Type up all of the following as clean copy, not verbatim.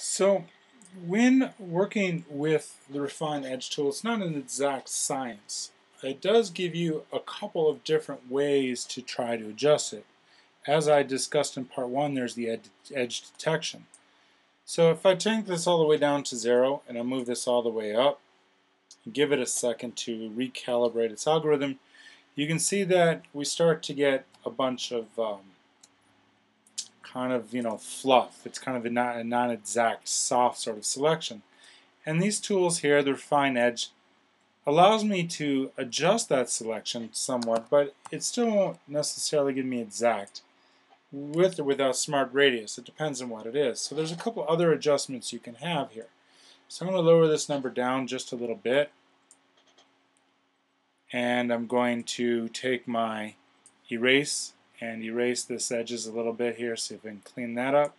So when working with the Refine Edge tool, it's not an exact science. It does give you a couple of different ways to try to adjust it. As I discussed in part one, there's the edge detection. So if I take this all the way down to 0 and I move this all the way up, and give it a second to recalibrate its algorithm, you can see that we start to get a bunch of fluff. It's kind of a non-exact soft sort of selection. And these tools here, the Refine Edge, allows me to adjust that selection somewhat, but it still won't necessarily give me exact with or without Smart Radius. It depends on what it is. So there's a couple other adjustments you can have here. So I'm going to lower this number down just a little bit, and I'm going to take my erase and erase this edges a little bit here, see if I can clean that up.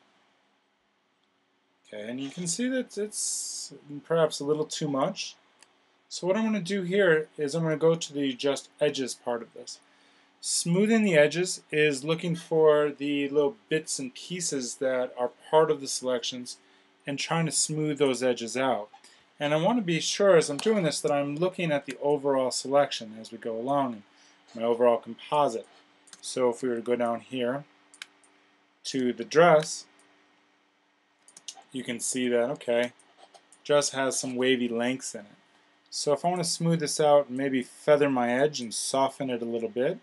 Okay, and you can see that it's perhaps a little too much. So what I'm going to do here is I'm going to go to the Adjust Edges part of this. Smoothing the edges is looking for the little bits and pieces that are part of the selections and trying to smooth those edges out. And I want to be sure as I'm doing this that I'm looking at the overall selection as we go along, my overall composite. So if we were to go down here to the dress, you can see that, okay, dress has some wavy lengths in it. So if I want to smooth this out and maybe feather my edge and soften it a little bit,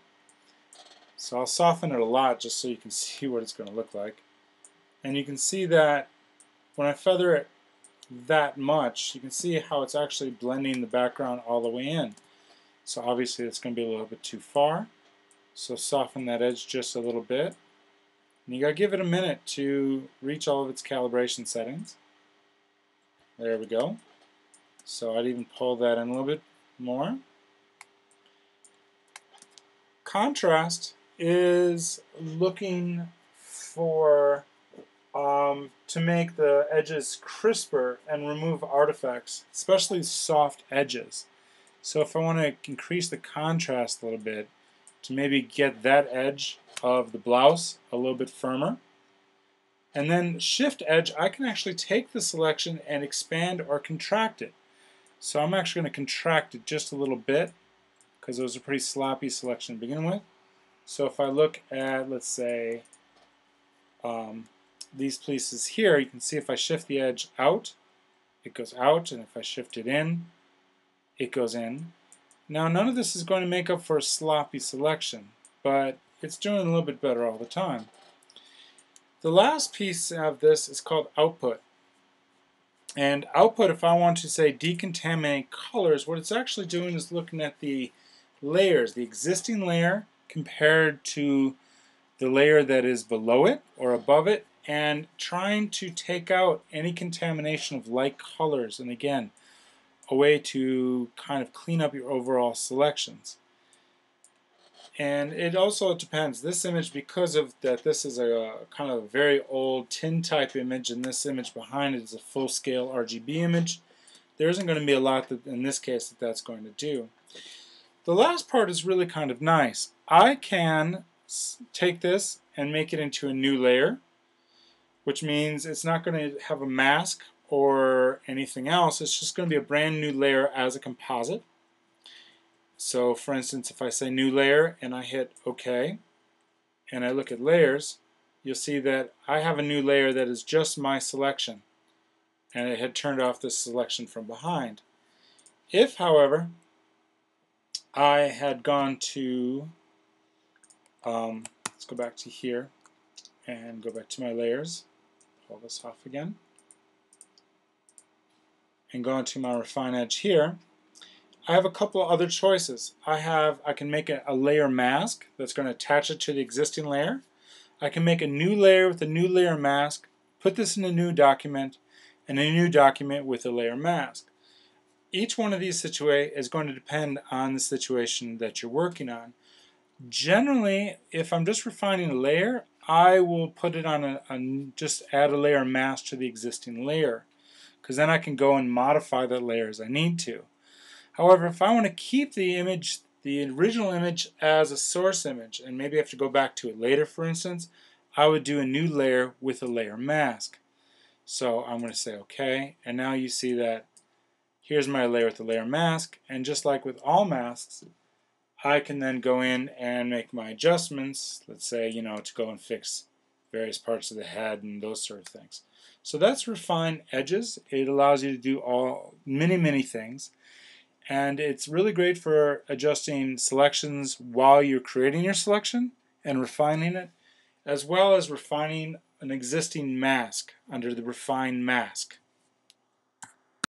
so I'll soften it a lot just so you can see what it's going to look like. And you can see that when I feather it that much, you can see how it's actually blending the background all the way in. So obviously it's going to be a little bit too far. So soften that edge just a little bit. And you got to give it a minute to reach all of its calibration settings. There we go. So I'd even pull that in a little bit more. Contrast is looking for to make the edges crisper and remove artifacts, especially soft edges. So if I want to increase the contrast a little bit to maybe get that edge of the blouse a little bit firmer, and then Shift Edge, I can actually take the selection and expand or contract it. So I'm actually going to contract it just a little bit because it was a pretty sloppy selection to begin with. So if I look at, let's say, these places here, you can see if I shift the edge out, it goes out, and if I shift it in, it goes in. Now none of this is going to make up for a sloppy selection, but it's doing a little bit better all the time. The last piece of this is called Output. And Output, if I want to say decontaminate colors, what it's actually doing is looking at the layers, the existing layer compared to the layer that is below it or above it, and trying to take out any contamination of light colors, and again, a way to kind of clean up your overall selections. And it also depends. This image, because of that this is a kind of a very old tin type image, and this image behind it is a full-scale RGB image, there isn't going to be a lot that, in this case, that's going to do. The last part is really kind of nice. I can take this and make it into a new layer, which means it's not going to have a mask or anything else. It's just going to be a brand new layer as a composite. So for instance, if I say new layer and I hit OK and I look at layers, you'll see that I have a new layer that is just my selection, and it had turned off this selection from behind. If, however, I had gone to, let's go back to here and go back to my layers, pull this off again, and go into my Refine Edge here, I have a couple of other choices. I can make a layer mask that's going to attach it to the existing layer. I can make a new layer with a new layer mask, put this in a new document, and a new document with a layer mask. Each one of these situations is going to depend on the situation that you're working on. Generally, if I'm just refining a layer, I will put it on just add a layer mask to the existing layer, because then I can go and modify that layer as I need to. However, if I want to keep the image, the original image, as a source image, and maybe I have to go back to it later, for instance, I would do a new layer with a layer mask. So I'm going to say OK, and now you see that here's my layer with the layer mask, and just like with all masks, I can then go in and make my adjustments, let's say, to go and fix various parts of the head and those sort of things. So that's refine edges. It allows you to do many things, and it's really great for adjusting selections while you're creating your selection and refining it, as well as refining an existing mask under the refine mask.